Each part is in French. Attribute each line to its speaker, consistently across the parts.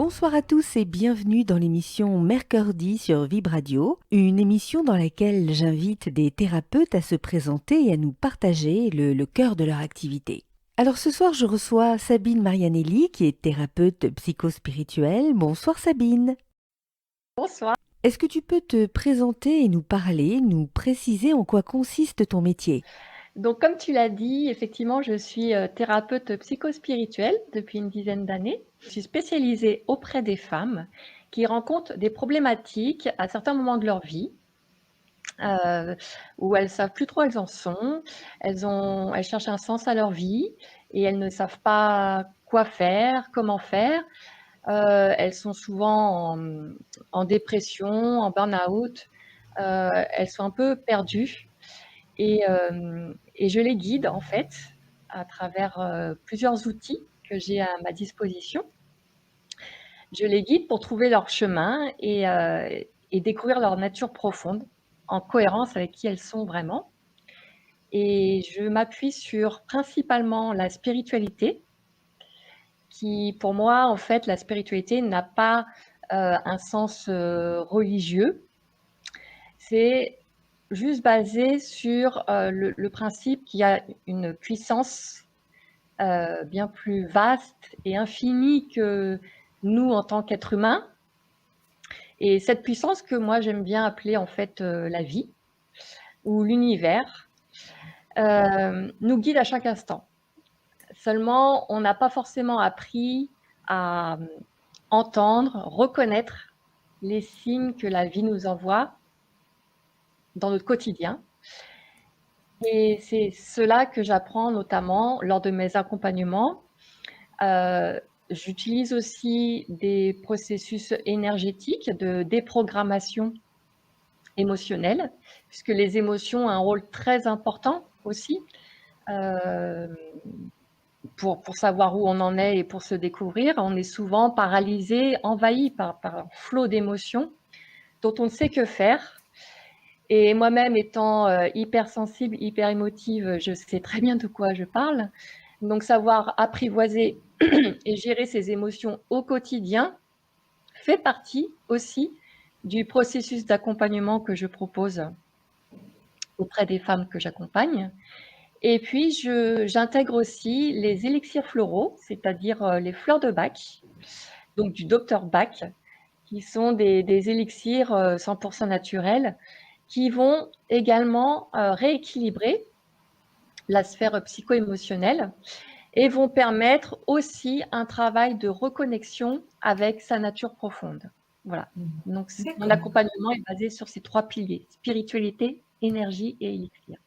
Speaker 1: Bonsoir à tous et bienvenue dans l'émission Mercredi sur Vib Radio, une émission dans laquelle j'invite des thérapeutes à se présenter et à nous partager le cœur de leur activité. Alors ce soir, je reçois Sabine Marianelli qui est thérapeute psychospirituelle. Bonsoir Sabine.
Speaker 2: Bonsoir.
Speaker 1: Est-ce que tu peux te présenter et nous parler, nous préciser en quoi consiste ton métier?
Speaker 2: Donc, comme tu l'as dit, effectivement, je suis thérapeute psychospirituelle depuis une dizaine d'années. Je suis spécialisée auprès des femmes qui rencontrent des problématiques à certains moments de leur vie, où elles savent plus trop où elles en sont. Elles cherchent un sens à leur vie et elles ne savent pas quoi faire, comment faire. Elles sont souvent en dépression, en burn-out. Elles sont un peu perdues. Et je les guide en fait à travers plusieurs outils que j'ai à ma disposition. Je les guide pour trouver leur chemin et découvrir leur nature profonde en cohérence avec qui elles sont vraiment. Et je m'appuie sur principalement la spiritualité, qui pour moi, en fait, la spiritualité n'a pas un sens religieux. C'est juste basé sur le principe qu'il y a une puissance bien plus vaste et infinie que nous en tant qu'êtres humains. Et cette puissance que moi j'aime bien appeler en fait la vie ou l'univers nous guide à chaque instant. Seulement, on n'a pas forcément appris à entendre, reconnaître les signes que la vie nous envoie dans notre quotidien. Et c'est cela que j'apprends notamment lors de mes accompagnements. J'utilise aussi des processus énergétiques de déprogrammation émotionnelle, puisque les émotions ont un rôle très important aussi pour savoir où on en est et pour se découvrir. On est souvent paralysé, envahi par un flot d'émotions dont on ne sait que faire. Et moi-même étant hypersensible, hyper émotive, je sais très bien de quoi je parle. Donc savoir apprivoiser et gérer ces émotions au quotidien fait partie aussi du processus d'accompagnement que je propose auprès des femmes que j'accompagne. Et puis j'intègre aussi les élixirs floraux, c'est-à-dire les fleurs de Bach, donc du docteur Bach, qui sont des élixirs 100% naturels qui vont également rééquilibrer la sphère psycho-émotionnelle et vont permettre aussi un travail de reconnexion avec sa nature profonde. Voilà. Donc, mon accompagnement est basé sur ces trois piliers, spiritualité, énergie et élixir.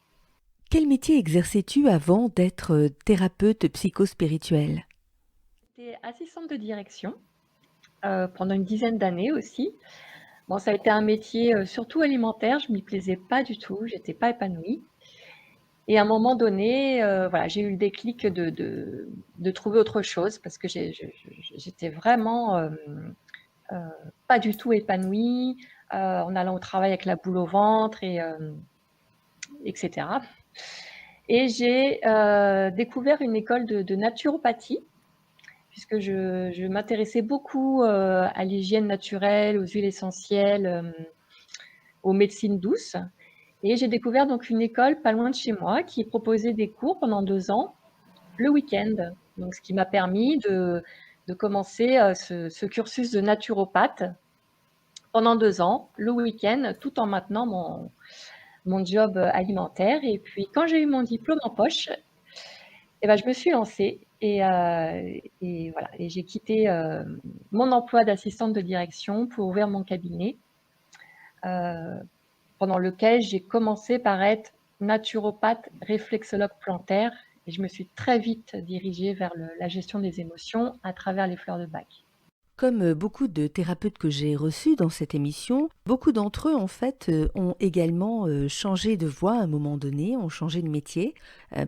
Speaker 1: Quel métier exerçais-tu avant d'être thérapeute psychospirituelle?
Speaker 2: J'étais assistante de direction pendant une dizaine d'années aussi. Bon, ça a été un métier surtout alimentaire, je m'y plaisais pas du tout, j'étais pas épanouie. Et à un moment donné, voilà, j'ai eu le déclic de trouver autre chose parce que j'étais vraiment pas du tout épanouie en allant au travail avec la boule au ventre etc. Et j'ai découvert une école de naturopathie puisque je m'intéressais beaucoup à l'hygiène naturelle, aux huiles essentielles, aux médecines douces. Et j'ai découvert donc une école pas loin de chez moi qui proposait des cours pendant 2 ans, le week-end. Donc, ce qui m'a permis de commencer ce cursus de naturopathe pendant 2 ans, le week-end, tout en maintenant mon job alimentaire. Et puis, quand j'ai eu mon diplôme en poche, eh ben, je me suis lancée et voilà. Et j'ai quitté mon emploi d'assistante de direction pour ouvrir mon cabinet. Pendant lequel j'ai commencé par être naturopathe réflexologue plantaire et je me suis très vite dirigée vers la gestion des émotions à travers les fleurs de Bach.
Speaker 1: Comme beaucoup de thérapeutes que j'ai reçus dans cette émission, beaucoup d'entre eux, en fait, ont également changé de voie à un moment donné, ont changé de métier,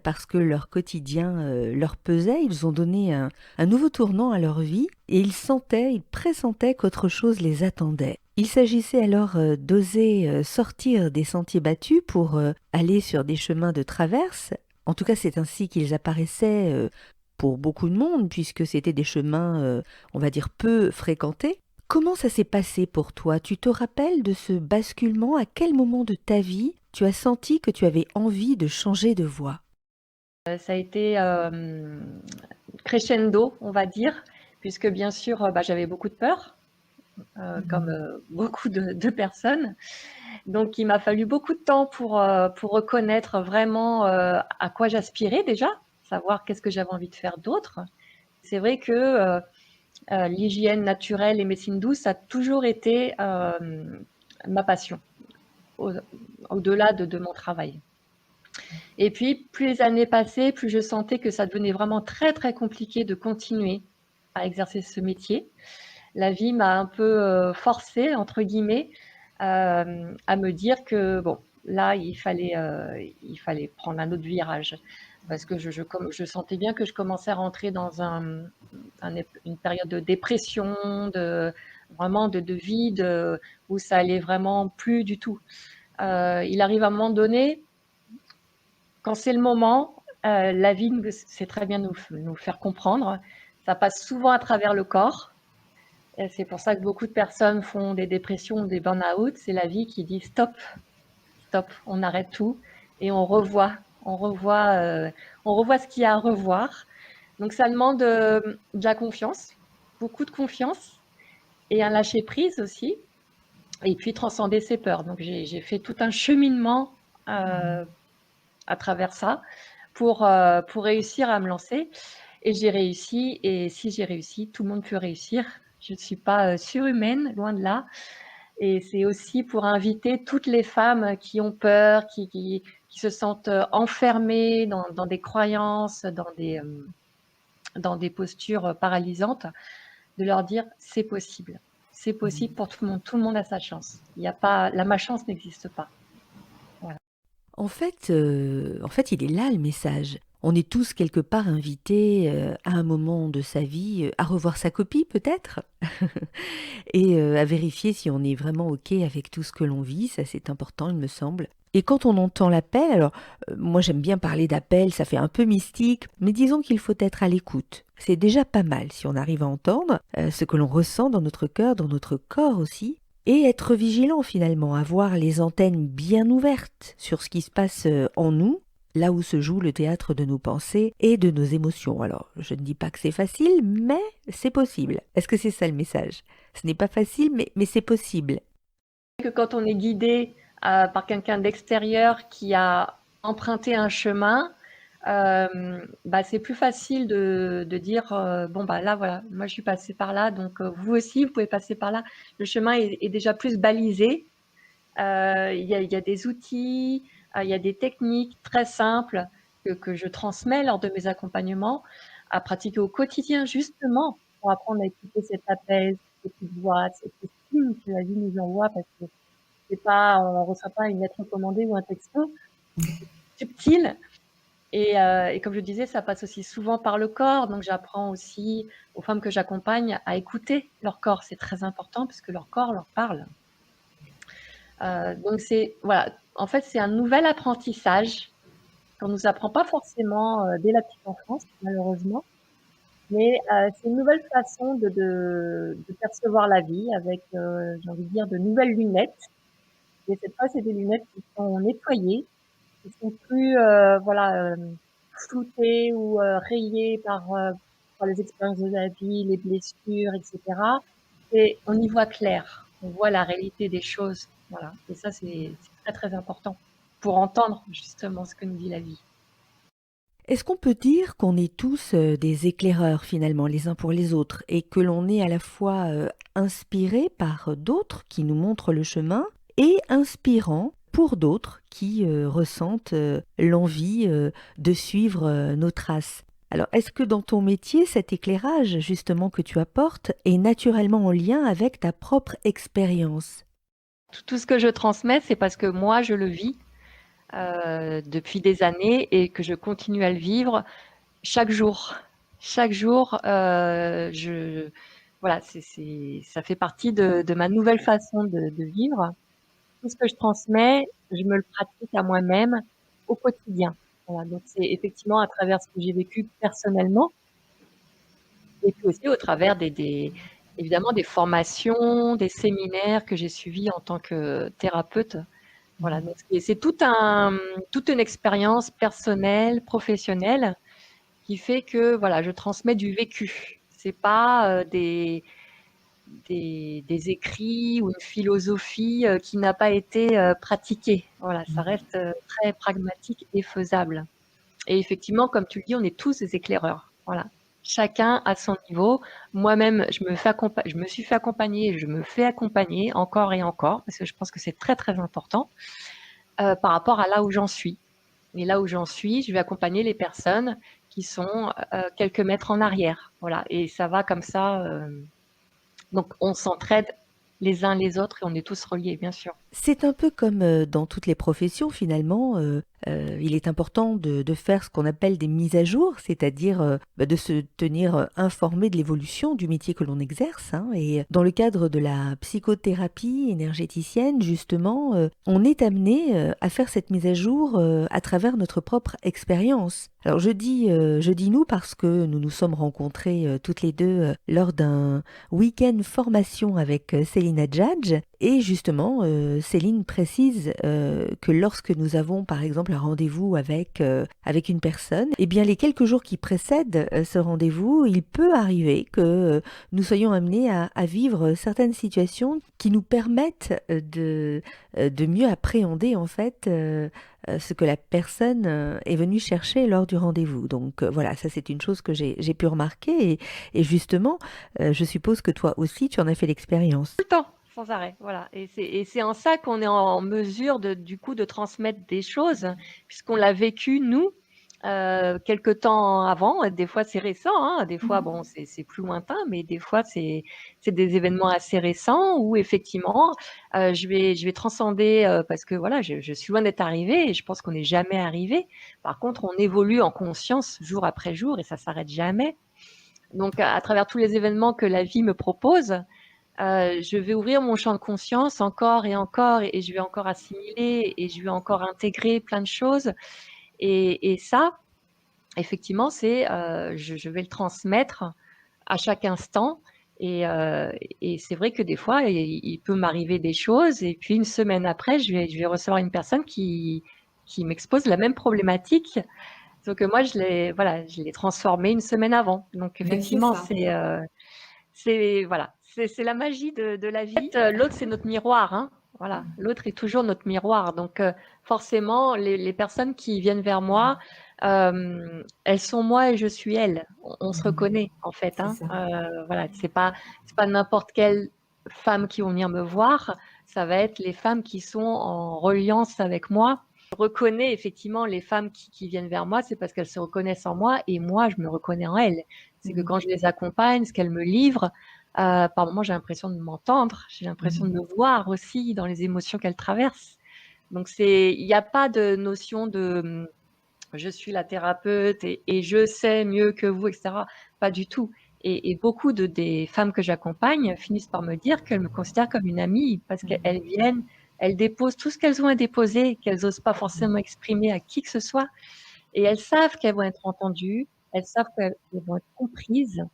Speaker 1: parce que leur quotidien leur pesait. Ils ont donné un nouveau tournant à leur vie et ils pressentaient qu'autre chose les attendait. Il s'agissait alors d'oser sortir des sentiers battus pour aller sur des chemins de traverse. En tout cas, c'est ainsi qu'ils apparaissaient pour beaucoup de monde, puisque c'était des chemins, on va dire, peu fréquentés. Comment ça s'est passé pour toi? Tu te rappelles de ce basculement? À quel moment de ta vie tu as senti que tu avais envie de changer de voie?
Speaker 2: Ça a été crescendo, on va dire, puisque bien sûr, j'avais beaucoup de peur, comme beaucoup de personnes. Donc, il m'a fallu beaucoup de temps pour reconnaître vraiment à quoi j'aspirais déjà, savoir qu'est-ce que j'avais envie de faire d'autre. C'est vrai que l'hygiène naturelle et médecine douce, ça a toujours été ma passion, au-delà de mon travail. Et puis, plus les années passaient, plus je sentais que ça devenait vraiment très, très compliqué de continuer à exercer ce métier. La vie m'a un peu forcée, entre guillemets, à me dire que, bon, là, il fallait prendre un autre virage. Parce que je sentais bien que je commençais à rentrer dans une période de dépression, vraiment de vide, où ça allait vraiment plus du tout. Il arrive à un moment donné, quand c'est le moment, la vie sait très bien nous faire comprendre. Ça passe souvent à travers le corps. Et c'est pour ça que beaucoup de personnes font des dépressions, des burn-out. C'est la vie qui dit stop, stop, on arrête tout et on revoit ce qu'il y a à revoir. Donc ça demande de la confiance, beaucoup de confiance et un lâcher prise aussi. Et puis transcender ses peurs. Donc j'ai fait tout un cheminement à travers ça pour réussir à me lancer. Et j'ai réussi. Et si j'ai réussi, tout le monde peut réussir. Je ne suis pas surhumaine, loin de là. Et c'est aussi pour inviter toutes les femmes qui ont peur, qui se sentent enfermées dans des croyances, dans des postures paralysantes, de leur dire c'est possible. C'est possible pour tout le monde. Tout le monde a sa chance. Il y a pas, la malchance n'existe pas. Voilà.
Speaker 1: En fait, il est là le message. On est tous quelque part invités à un moment de sa vie à revoir sa copie peut-être et à vérifier si on est vraiment OK avec tout ce que l'on vit. Ça, c'est important, il me semble. Et quand on entend l'appel, alors moi j'aime bien parler d'appel, ça fait un peu mystique, mais disons qu'il faut être à l'écoute. C'est déjà pas mal si on arrive à entendre ce que l'on ressent dans notre cœur, dans notre corps aussi, et être vigilant finalement, avoir les antennes bien ouvertes sur ce qui se passe en nous, là où se joue le théâtre de nos pensées et de nos émotions. Alors, je ne dis pas que c'est facile, mais c'est possible. Est-ce que c'est ça le message? Ce n'est pas facile, mais c'est possible.
Speaker 2: Que quand on est guidé par quelqu'un d'extérieur qui a emprunté un chemin, c'est plus facile de dire bon là voilà, moi je suis passée par là, donc vous aussi vous pouvez passer par là. Le chemin est déjà plus balisé. Il y a des outils, il y a des techniques très simples que je transmets lors de mes accompagnements à pratiquer au quotidien justement pour apprendre à écouter cet appel, cette petite voix, cette estime que la vie nous envoie parce que on reçoit pas une lettre recommandée ou un texto, c'est subtil. Et comme je disais, ça passe aussi souvent par le corps. Donc, j'apprends aussi aux femmes que j'accompagne à écouter leur corps. C'est très important parce que leur corps leur parle. Donc, voilà. En fait, c'est un nouvel apprentissage qu'on nous apprend pas forcément dès la petite enfance, malheureusement. Mais c'est une nouvelle façon de percevoir la vie avec, j'ai envie de dire, de nouvelles lunettes. Et cette fois, c'est des lunettes qui sont nettoyées, qui sont plus floutées ou rayées par les expériences de la vie, les blessures, etc. Et on y voit clair, on voit la réalité des choses. Voilà. Et ça, c'est très, très important pour entendre justement ce que nous dit la vie.
Speaker 1: Est-ce qu'on peut dire qu'on est tous des éclaireurs finalement les uns pour les autres et que l'on est à la fois inspiré par d'autres qui nous montrent le chemin et inspirant pour d'autres qui ressentent l'envie de suivre nos traces? Alors, est-ce que dans ton métier, cet éclairage justement que tu apportes est naturellement en lien avec ta propre expérience?
Speaker 2: Tout ce que je transmets, c'est parce que moi, je le vis depuis des années et que je continue à le vivre chaque jour. Chaque jour, voilà, ça fait partie de ma nouvelle façon de vivre. Tout ce que je transmets, je me le pratique à moi-même au quotidien. Voilà, donc c'est effectivement à travers ce que j'ai vécu personnellement. Et puis aussi au travers évidemment des formations, des séminaires que j'ai suivis en tant que thérapeute. Voilà, donc c'est toute une expérience personnelle, professionnelle, qui fait que voilà, je transmets du vécu. C'est pas des écrits ou une philosophie qui n'a pas été pratiquée. Voilà, ça reste très pragmatique et faisable. Et effectivement, comme tu le dis, on est tous des éclaireurs. Voilà. Chacun à son niveau. Moi-même, je me suis fait accompagner, je me fais accompagner encore et encore, parce que je pense que c'est très très important par rapport à là où j'en suis. Et là où j'en suis, je vais accompagner les personnes qui sont quelques mètres en arrière. Voilà. Et ça va comme ça. Donc, on s'entraide les uns les autres et on est tous reliés, bien sûr.
Speaker 1: C'est un peu comme dans toutes les professions finalement. Il est important de faire ce qu'on appelle des mises à jour, c'est-à-dire de se tenir informé de l'évolution du métier que l'on exerce, hein. Et dans le cadre de la psychothérapie énergéticienne, justement, on est amené à faire cette mise à jour à travers notre propre expérience. Alors je dis nous parce que nous nous sommes rencontrés toutes les deux lors d'un week-end formation avec Céline Adjadj. Et justement, Céline précise que lorsque nous avons par exemple un rendez-vous avec une personne, eh bien les quelques jours qui précèdent ce rendez-vous, il peut arriver que nous soyons amenés à vivre certaines situations qui nous permettent de mieux appréhender en fait ce que la personne est venue chercher lors du rendez-vous. Donc voilà, ça c'est une chose que j'ai pu remarquer et justement, je suppose que toi aussi tu en as fait l'expérience.
Speaker 2: Tout le temps, sans arrêt. Voilà. Et c'est en ça qu'on est en mesure du coup de transmettre des choses, puisqu'on l'a vécu nous. Quelque temps avant, des fois c'est récent, hein, des fois bon c'est plus lointain, mais des fois c'est des événements assez récents où effectivement je vais transcender parce que voilà je suis loin d'être arrivée et je pense qu'on n'est jamais arrivé. Par contre on évolue en conscience jour après jour et ça s'arrête jamais. Donc à travers tous les événements que la vie me propose, je vais ouvrir mon champ de conscience encore et encore et je vais encore assimiler et je vais encore intégrer plein de choses et ça effectivement, je vais le transmettre à chaque instant. Et, euh, et c'est vrai que des fois, il peut m'arriver des choses. Et puis une semaine après, je vais recevoir une personne qui m'expose la même problématique. Donc moi, voilà, je l'ai transformée une semaine avant. Donc
Speaker 3: Mais c'est
Speaker 2: effectivement,
Speaker 3: ça.
Speaker 2: voilà, c'est la magie de la vie. En fait, l'autre, c'est notre miroir, hein. Voilà, l'autre est toujours notre miroir. Donc forcément, les personnes qui viennent vers moi, elles sont moi et je suis elle. On se reconnaît en fait,
Speaker 3: C'est
Speaker 2: hein.
Speaker 3: ça.
Speaker 2: Voilà, c'est pas n'importe quelle femme qui vont venir me voir. Ça va être les femmes qui sont en reliance avec moi. Je reconnais effectivement les femmes qui viennent vers moi, c'est parce qu'elles se reconnaissent en moi et moi, je me reconnais en elles. C'est que quand je les accompagne, ce qu'elles me livrent, par moments, j'ai l'impression de m'entendre, j'ai l'impression de me voir aussi dans les émotions qu'elles traversent. Donc, il n'y a pas de notion de je suis la thérapeute et je sais mieux que vous, etc. Pas du tout. Et beaucoup des femmes que j'accompagne finissent par me dire qu'elles me considèrent comme une amie parce qu'elles viennent, elles déposent tout ce qu'elles ont à déposer, qu'elles n'osent pas forcément exprimer à qui que ce soit. Et elles savent qu'elles vont être entendues, elles savent qu'elles vont être comprises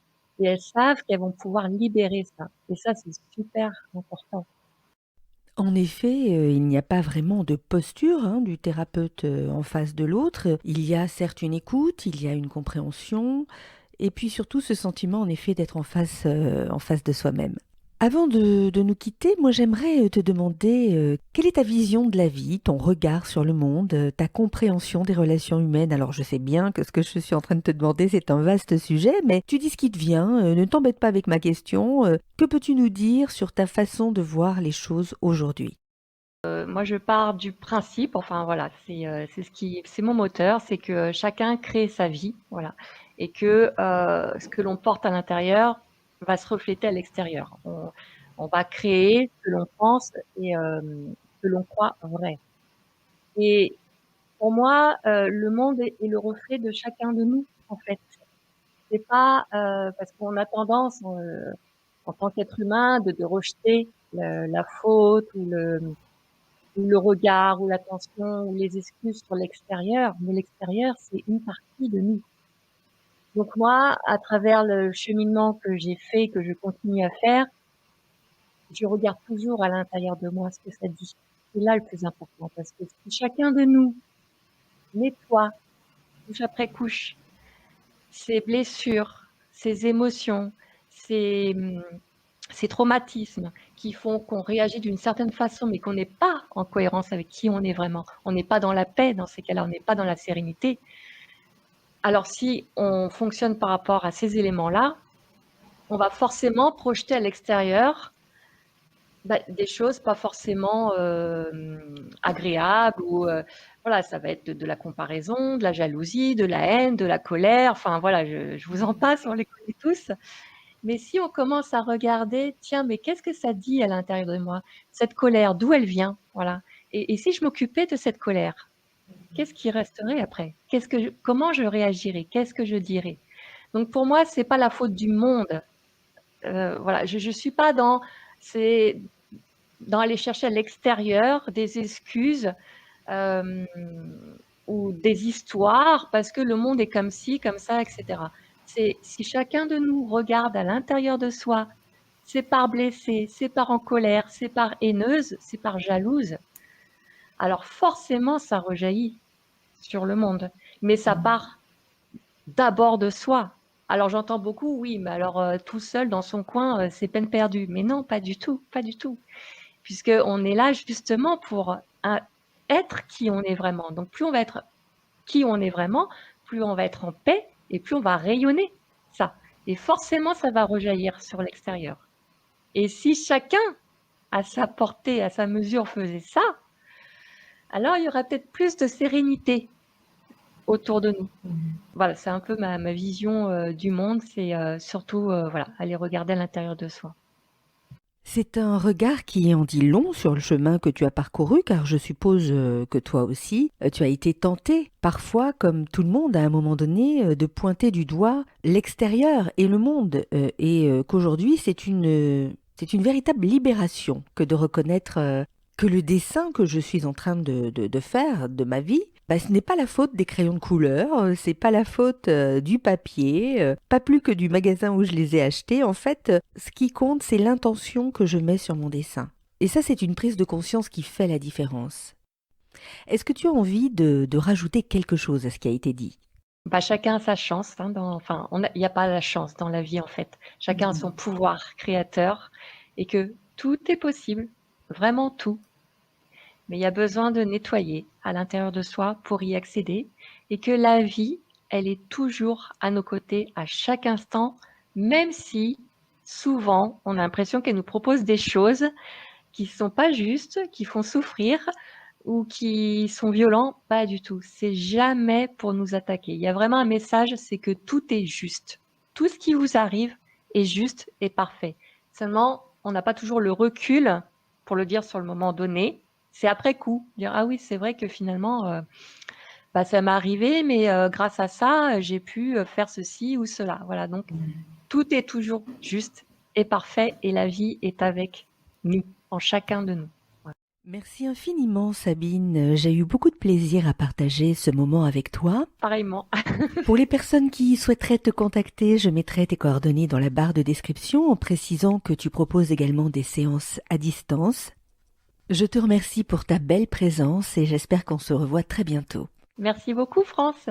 Speaker 2: et elles savent qu'elles vont pouvoir libérer ça. Et ça, c'est super important.
Speaker 1: En effet, il n'y a pas vraiment de posture hein, du thérapeute en face de l'autre. Il y a certes une écoute, il y a une compréhension, et puis surtout ce sentiment en effet d'être en face de soi-même. Avant de nous quitter, moi j'aimerais te demander quelle est ta vision de la vie, ton regard sur le monde, ta compréhension des relations humaines. Alors je sais bien que ce que je suis en train de te demander c'est un vaste sujet, mais tu dis ce qui te vient, ne t'embête pas avec ma question. Que peux-tu nous dire sur ta façon de voir les choses aujourd'hui?
Speaker 2: Moi, je pars du principe, enfin voilà, c'est mon moteur, c'est que chacun crée sa vie, voilà, et que ce que l'on porte à l'intérieur va se refléter à l'extérieur. On va créer ce que l'on pense et ce que l'on croit vrai. Et pour moi, le monde est le reflet de chacun de nous, en fait. C'est pas parce qu'on a tendance, en tant qu'être humain, de rejeter la faute ou le regard ou l'attention ou les excuses sur l'extérieur, mais l'extérieur, c'est une partie de nous. Donc moi, à travers le cheminement que j'ai fait, que je continue à faire, je regarde toujours à l'intérieur de moi ce que ça dit. C'est là le plus important, parce que si chacun de nous nettoie, couche après couche, ses blessures, ses émotions, ses, ces traumatismes qui font qu'on réagit d'une certaine façon, mais qu'on n'est pas en cohérence avec qui on est vraiment. On n'est pas dans la paix dans ces cas-là, on n'est pas dans la sérénité. Alors si on fonctionne par rapport à ces éléments-là, on va forcément projeter à l'extérieur des choses pas forcément agréables ou voilà, ça va être de la comparaison, de la jalousie, de la haine, de la colère. Enfin voilà, je vous en passe, on les connaît tous. Mais si on commence à regarder, tiens, mais qu'est-ce que ça dit à l'intérieur de moi? Cette colère, d'où elle vient? Voilà. Et si je m'occupais de cette colère, qu'est-ce qui resterait après? Comment je réagirais? Qu'est-ce que je dirais? Donc pour moi, c'est pas la faute du monde. Voilà, je suis pas dans aller chercher à l'extérieur des excuses ou des histoires parce que le monde est comme ci, comme ça, etc. C'est si chacun de nous regarde à l'intérieur de soi, ses parts blessées, ses parts en colère, ses parts haineuses, ses parts jalouses, alors forcément ça rejaillit sur le monde. Mais ça part d'abord de soi. Alors j'entends beaucoup, oui, mais alors tout seul dans son coin, c'est peine perdue. Mais non, pas du tout, pas du tout. Puisqu'on est là justement pour être qui on est vraiment. Donc plus on va être qui on est vraiment, plus on va être en paix et plus on va rayonner ça. Et forcément, ça va rejaillir sur l'extérieur. Et si chacun, à sa portée, à sa mesure, faisait ça, alors il y aurait peut-être plus de sérénité autour de nous. Voilà, c'est un peu ma vision du monde, c'est surtout voilà, aller regarder à l'intérieur de soi.
Speaker 1: C'est un regard qui en dit long sur le chemin que tu as parcouru, car je suppose que toi aussi, tu as été tenté, parfois, comme tout le monde à un moment donné, de pointer du doigt l'extérieur et le monde, et qu'aujourd'hui c'est une véritable libération que de reconnaître que le dessin que je suis en train de faire de ma vie, ce n'est pas la faute des crayons de couleur, c'est pas la faute du papier, pas plus que du magasin où je les ai achetés. En fait, ce qui compte, c'est l'intention que je mets sur mon dessin. Et ça, c'est une prise de conscience qui fait la différence. Est-ce que tu as envie de rajouter quelque chose à ce qui a été dit?
Speaker 2: Chacun a sa chance. Hein, il n'y a pas la chance dans la vie, en fait. Chacun a son pouvoir créateur et que tout est possible, vraiment tout. Mais il y a besoin de nettoyer à l'intérieur de soi pour y accéder et que la vie, elle est toujours à nos côtés à chaque instant, même si souvent on a l'impression qu'elle nous propose des choses qui ne sont pas justes, qui font souffrir ou qui sont violents. Pas du tout. C'est jamais pour nous attaquer. Il y a vraiment un message, c'est que tout est juste. Tout ce qui vous arrive est juste et parfait. Seulement, on n'a pas toujours le recul pour le dire sur le moment donné. C'est après coup, dire ah oui, c'est vrai que finalement, ça m'est arrivé, mais grâce à ça, j'ai pu faire ceci ou cela. Voilà, donc tout est toujours juste et parfait et la vie est avec nous, en chacun de nous. Voilà.
Speaker 1: Merci infiniment Sabine, j'ai eu beaucoup de plaisir à partager ce moment avec toi.
Speaker 2: Pareillement.
Speaker 1: Pour les personnes qui souhaiteraient te contacter, je mettrai tes coordonnées dans la barre de description en précisant que tu proposes également des séances à distance. Je te remercie pour ta belle présence et j'espère qu'on se revoit très bientôt.
Speaker 2: Merci beaucoup, France.